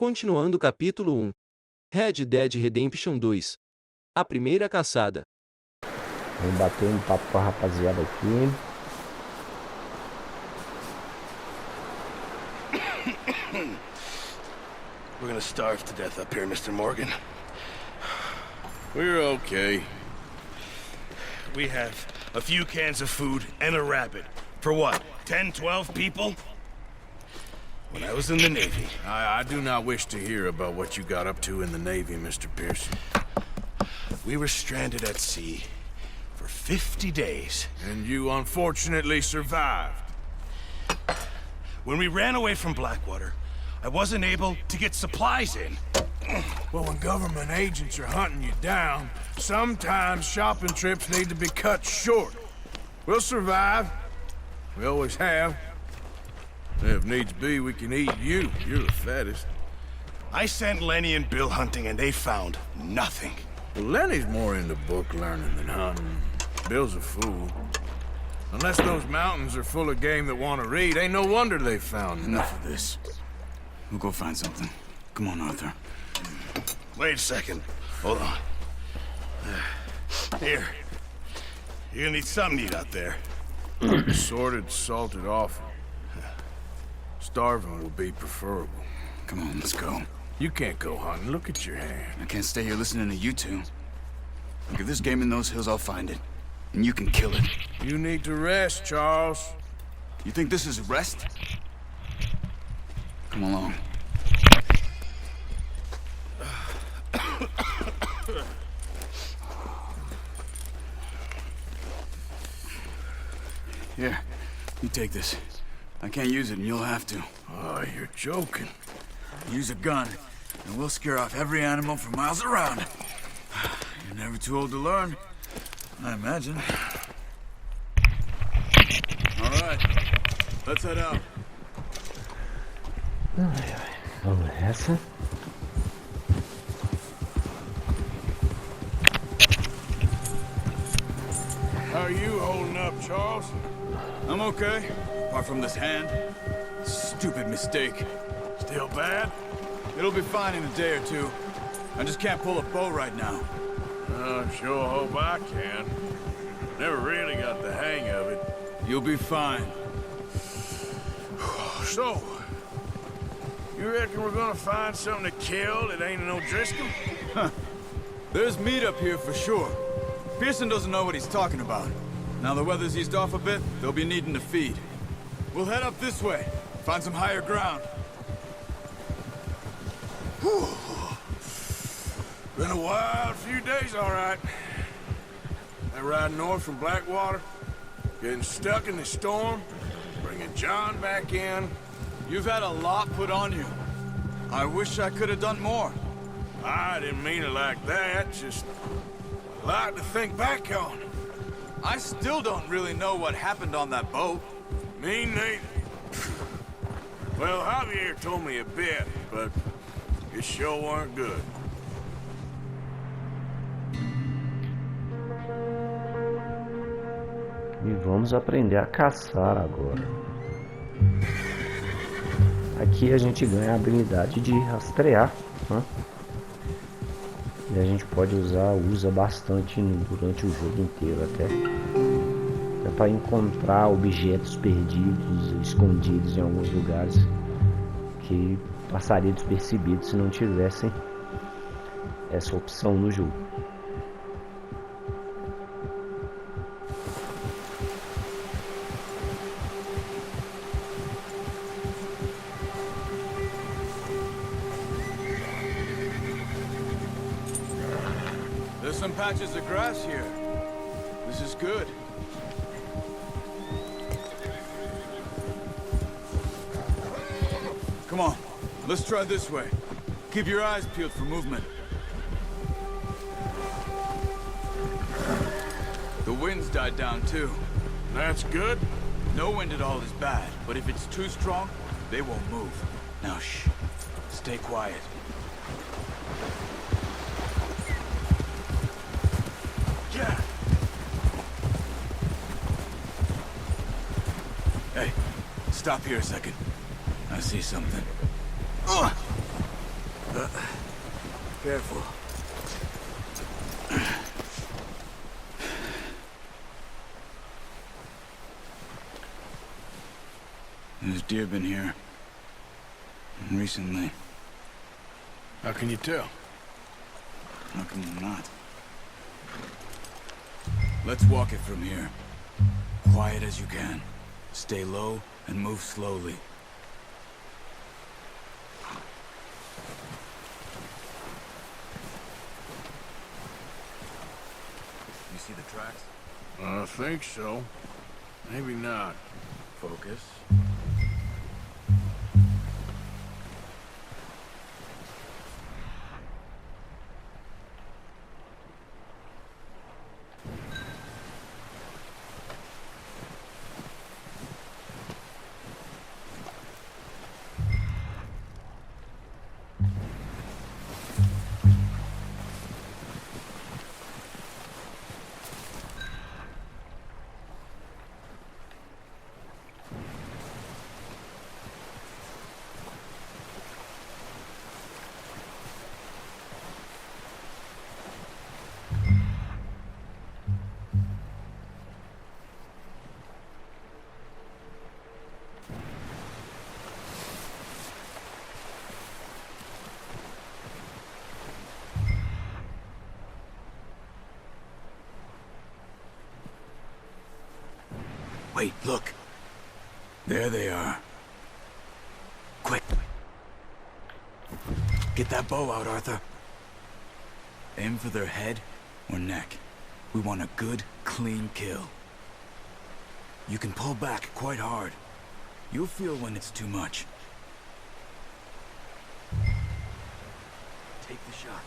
Continuando o capítulo 1. Red Dead Redemption 2. A primeira caçada. Vamos bater um papo com a rapaziada aqui. We're gonna starve to death up here, Mr. Morgan. We're okay. We have a few cans of food and a rabbit. For what, 10, 12 people? When I was in the Navy... I do not wish to hear about what you got up to in the Navy, Mr. Pearson. We were stranded at sea for 50 days. And you unfortunately survived. When we ran away from Blackwater, I wasn't able to get supplies in. Well, when government agents are hunting you down, sometimes shopping trips need to be cut short. We'll survive. We always have. If needs be, we can eat you. You're the fattest. I sent Lenny and Bill hunting, and they found nothing. Well, Lenny's more into book learning than hunting. Bill's a fool. Unless those mountains are full of game that want to read, ain't no wonder they found Enough of this. We'll go find something. Come on, Arthur. Wait a second. Hold on. Here. You're gonna need something to eat out there. Assorted, salted offal. Starving will be preferable. Come on, let's go. You can't go hunting. Look at your hand. I can't stay here listening to you two. Look, if there's game in those hills, I'll find it. And you can kill it. You need to rest, Charles. You think this is rest? Come along. Here, you take this. I can't use it, and you'll have to. Oh, you're joking. Use a gun, and we'll scare off every animal for miles around. You're never too old to learn, I imagine. All right, let's head out. Vamos nessa. How are you holding up, Charles? I'm okay, apart from this hand. Stupid mistake. Still bad? It'll be fine in a day or two. I just can't pull a bow right now. Sure hope I can. Never really got the hang of it. You'll be fine. So, you reckon we're gonna find something to kill that ain't no Driscoll? There's meat up here for sure. Pearson doesn't know what he's talking about. Now the weather's eased off a bit, they'll be needing to feed. We'll head up this way, find some higher ground. Whew. Been a wild few days, all right. That ride north from Blackwater, getting stuck in the storm, bringing John back in. You've had a lot put on you. I wish I could have done more. I didn't mean it like that, just a lot to think back on. I still don't really know what happened on that boat. Me neither. Well, Javier told me a bit, but it sure weren't good. E vamos aprender a caçar agora. Aqui a gente ganha a habilidade de rastrear, né? E a gente pode usa bastante durante o jogo inteiro até para encontrar objetos perdidos, escondidos em alguns lugares que passaria despercebido se não tivessem essa opção no jogo. There's some patches of grass here. This is good. Come on, let's try this way. Keep your eyes peeled for movement. The wind's died down too. That's good. No wind at all is bad, but if it's too strong, they won't move. Now shh, stay quiet. Yeah. Hey, stop here a second. I see something. Careful. There's deer been here. Recently. How can you tell? How come they're not? Let's walk it from here. Quiet as you can. Stay low and move slowly. You see the tracks? I think so. Maybe not. Focus. Wait, look. There they are. Quick. Get that bow out, Arthur. Aim for their head or neck. We want a good, clean kill. You can pull back quite hard. You'll feel when it's too much. Take the shot.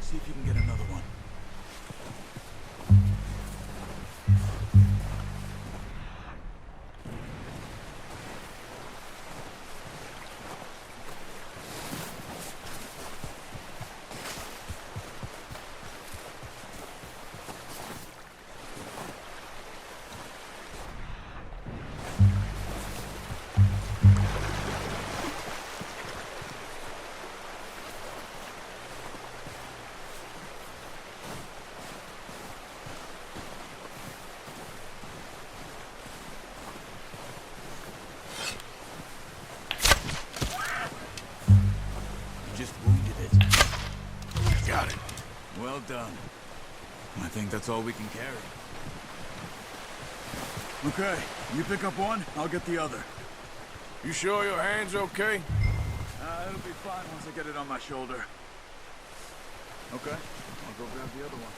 See if you can get another one. Just wounded it. Got it. Well done. I think that's all we can carry. Okay, you pick up one, I'll get the other. You sure your hand's okay? It'll be fine once I get it on my shoulder. Okay, I'll go grab the other one.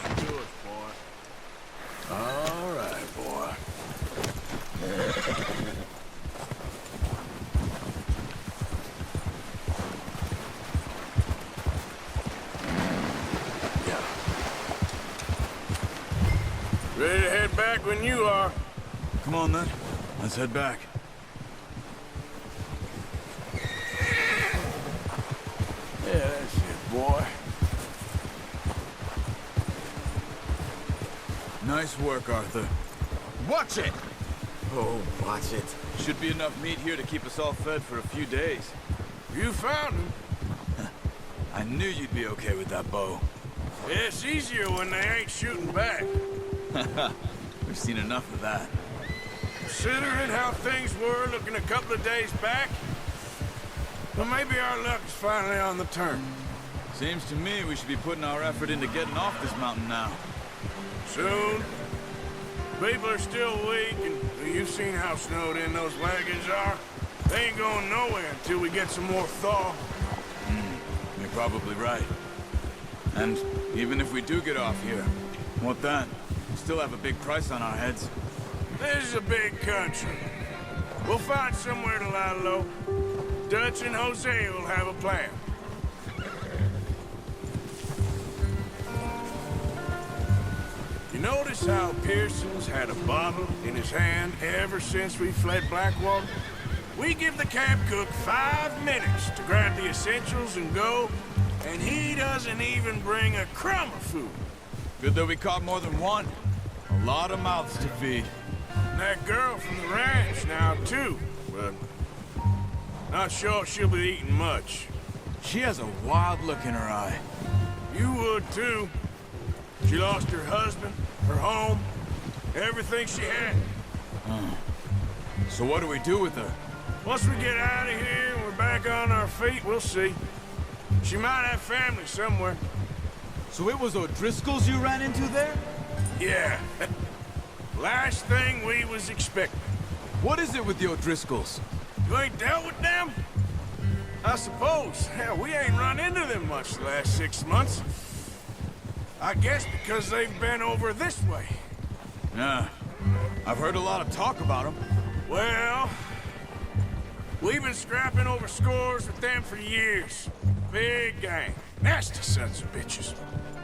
That's yours, boy. All right, boy. Yeah. Ready to head back when you are. Come on then, let's head back. Yeah, that's it, boy. Nice work, Arthur. Watch it! Oh, watch it. Should be enough meat here to keep us all fed for a few days. You found him. I knew you'd be okay with that bow. It's easier when they ain't shooting back. We've seen enough of that. Considering how things were looking a couple of days back, Well, maybe our luck is finally on the turn. Seems to me we should be putting our effort into getting off this mountain now. Soon. People are still weak, and you've seen how snowed in those wagons are. They ain't going nowhere until we get some more thaw. You're probably right. And even if we do get off here, what then? We still have a big price on our heads. This is a big country. We'll find somewhere to lie low. Dutch and Jose will have a plan. You notice how Pearson's had a bottle in his hand ever since we fled Blackwater? We give the camp cook 5 minutes to grab the essentials and go, and he doesn't even bring a crumb of food. Good that we caught more than one. A lot of mouths to feed. And that girl from the ranch now, too, but not sure she'll be eating much. She has a wild look in her eye. You would, too. She lost her husband, her home, everything she had. So what do we do with her? Once we get out of here and we're back on our feet, we'll see. She might have family somewhere. So it was O'Driscoll's you ran into there? Yeah. Last thing we was expecting. What is it with the O'Driscolls? You ain't dealt with them? I suppose. Hell, we ain't run into them much the last 6 months. I guess because they've been over this way. Yeah. I've heard a lot of talk about them. Well, we've been scrapping over scores with them for years. Big gang. Nasty sons of bitches.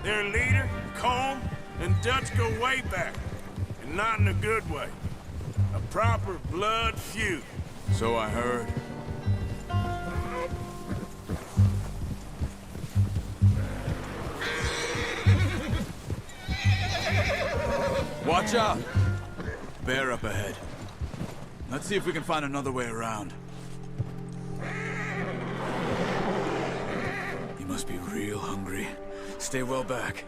Their leader, Combe, and Dutch go way back. And not in a good way. A proper blood feud. So I heard. Watch out! Bear up ahead. Let's see if we can find another way around. He must be real hungry. Stay well back.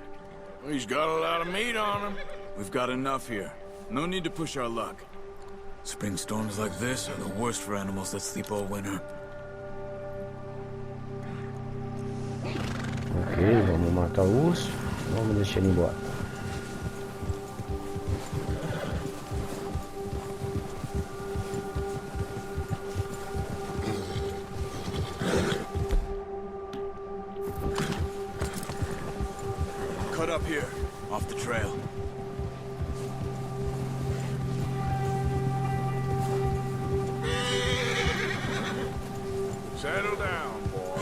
He's got a lot of meat on him. We've got enough here. No need to push our luck. Spring storms like this are the worst for animals that sleep all winter. Ok, vamos matar o urso. Vamos deixar ele embora. Cut up here, off the trail. Settle down, boy.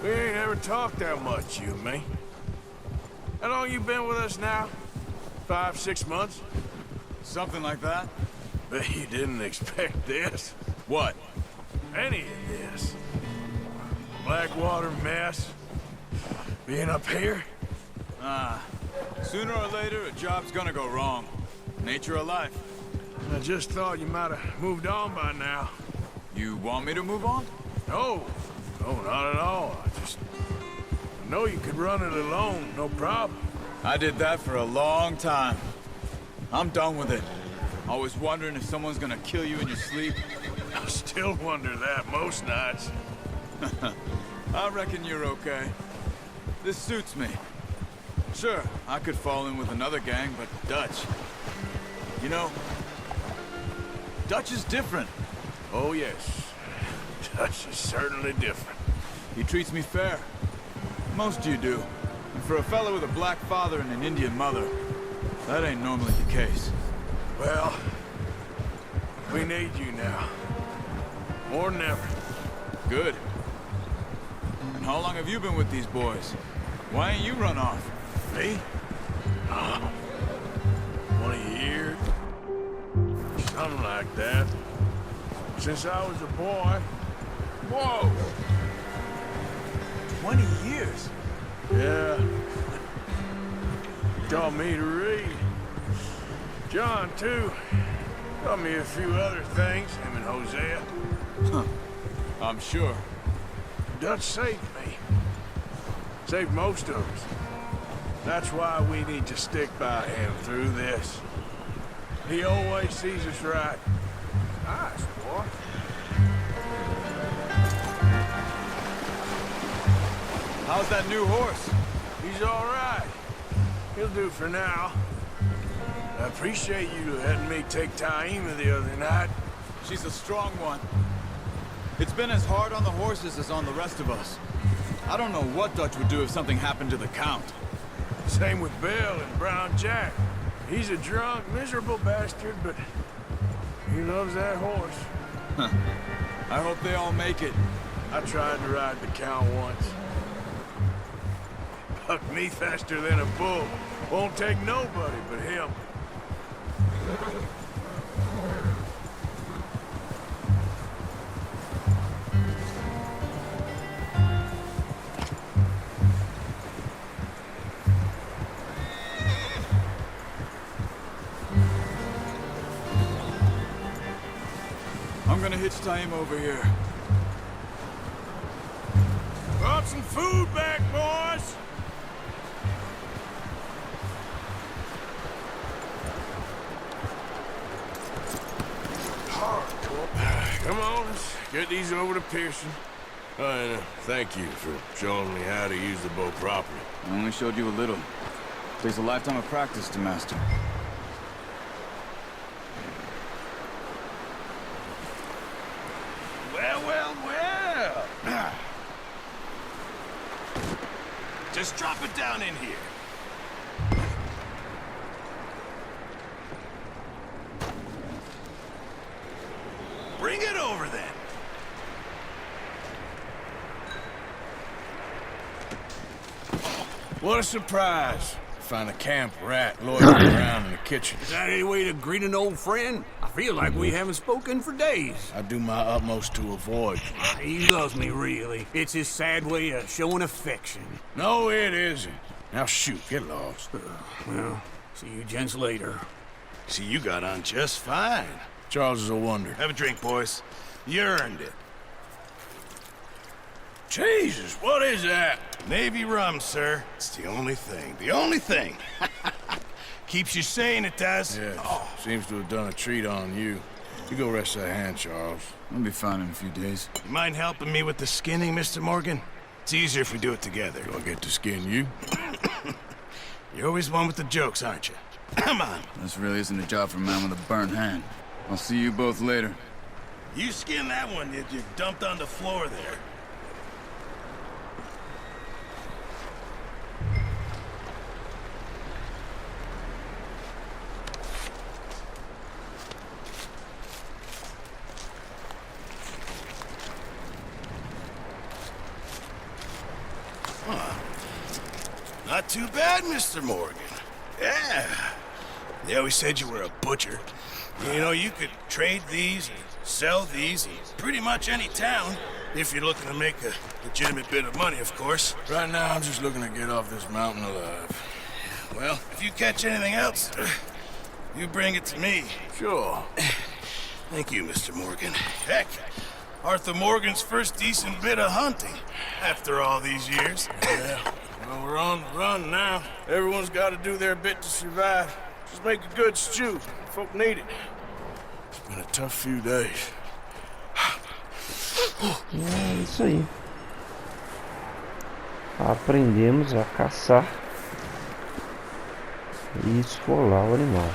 We ain't ever talked that much, you and me. How long you been with us now? 5, 6 months? Something like that? Bet you didn't expect this. What? Any of this. Blackwater mess. Being up here? Sooner or later, a job's gonna go wrong. Nature of life. I just thought you might have moved on by now. You want me to move on? No, not at all. I know you could run it alone, no problem. I did that for a long time. I'm done with it. Always wondering if someone's gonna kill you in your sleep. I still wonder that most nights. I reckon you're okay. This suits me. Sure, I could fall in with another gang, but Dutch... You know, Dutch is different. Oh, yes. Dutch is certainly different. He treats me fair. Most of you do. And for a fella with a black father and an Indian mother, that ain't normally the case. Well, we need you now. More than ever. Good. And how long have you been with these boys? Why ain't you run off? Me? 20 years? Something like that. Since I was a boy. Whoa! 20 years? Yeah. Taught me to read. John, too. Taught me a few other things, him and Hosea. I'm sure. Dutch saved me. Saved most of us. That's why we need to stick by him through this. He always sees us right. Nice, boy. How's that new horse? He's all right. He'll do for now. I appreciate you letting me take Taima the other night. She's a strong one. It's been as hard on the horses as on the rest of us. I don't know what Dutch would do if something happened to the Count. Same with Bill and Brown Jack. He's a drunk, miserable bastard, but he loves that horse. I hope they all make it. I tried to ride the Count once. Bucked me faster than a bull. Won't take nobody but him. I'm gonna hitch Taima over here. Brought some food back, boys! Come on, let's get these over to Pearson. And thank you for showing me how to use the bow properly. I only showed you a little. Takes a lifetime of practice to master. Well, well, well. Just drop it down in here. Bring it over then. What a surprise. Find a camp rat loitering around in the kitchen. Is that any way to greet an old friend? I feel like we haven't spoken for days. I do my utmost to avoid you. He loves me, really. It's his sad way of showing affection. No, it isn't. Now shoot, get lost. Well, see you gents later. See, you got on just fine. Charles is a wonder. Have a drink, boys. You earned it. Jesus, what is that? Navy rum, sir. It's the only thing. The only thing. Keeps you sane, it does. Yes, seems to have done a treat on you. You go rest that hand, Charles. I'll be fine in a few days. You mind helping me with the skinning, Mr. Morgan? It's easier if we do it together. Do I get to skin you? You're always one with the jokes, aren't you? Come on. This really isn't a job for a man with a burnt hand. I'll see you both later. You skinned that one that you dumped on the floor there. Not too bad, Mr. Morgan. Yeah. They always said you were a butcher. You know, you could trade these and sell these in pretty much any town, if you're looking to make a legitimate bit of money, of course. Right now, I'm just looking to get off this mountain alive. Well, if you catch anything else, you bring it to me. Sure. Thank you, Mr. Morgan. Heck, Arthur Morgan's first decent bit of hunting, after all these years. Yeah. Well, we're on the run now. Everyone's got to do their bit to survive. Just make a good stew. Folk need it. It's been a tough few days. É isso aí. Aprendemos a caçar e esfolar o animal.